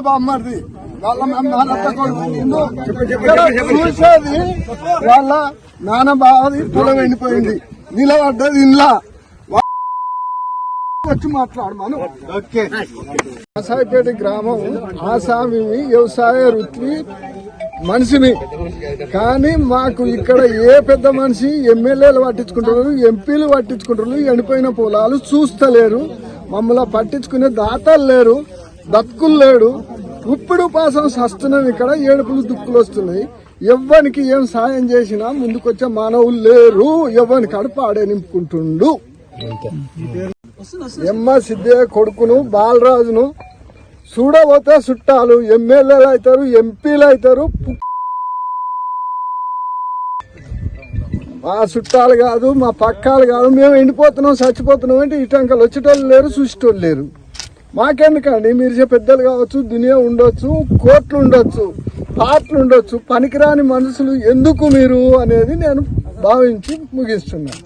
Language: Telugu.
బామ్మది చూసేది వాళ్ళ నాన్న బావది పొలం ఎండిపోయింది, నిలబడ్డది ఇంట్లో వచ్చి మాట్లాడమను. ఆసాయిపేట గ్రామం ఆసామి వ్యవసాయ వృత్తి మనిషిని, కానీ మాకు ఇక్కడ ఏ పెద్ద మనిషి ఎమ్మెల్యేలు పట్టించుకుంటారు, ఎంపీలు పట్టించుకుంటారు, ఎండిపోయిన పొలాలు చూస్తలేరు, మమ్మల్ని పట్టించుకునే దాతలు లేరు, బతుకులు లేడు. ఇప్పుడు పాసం సస్తున్నాం, ఇక్కడ ఏడుపులు దుక్కులు వస్తున్నాయి. ఎవ్వనికి ఏం సాయం చేసినా ముందుకొచ్చే మానవులు లేరు. ఎవ్వని కడుపు ఆడే నింపుకుంటుండు. సిద్ధయ్య కొడుకును బాలరాజును చూడబోతే చుట్టాలు ఎమ్మెల్యేలు అవుతారు, ఎంపీలు అవుతారు. మా చుట్టాలు కాదు, మా పక్కాలు కాదు. మేము ఎండిపోతున్నాం, చచ్చిపోతున్నాం అంటే ఇటంకలు వచ్చేటోళ్ళు లేరు, చూసేటోళ్ళు లేరు. మాకెందుకండి? మీరు పెద్దలు కావచ్చు, దునియా ఉండొచ్చు, కోట్లు ఉండొచ్చు, పాటలు ఉండొచ్చు, పనికిరాని మనుషులు ఎందుకు మీరు అనేది నేను భావించి ముగిస్తున్నాను.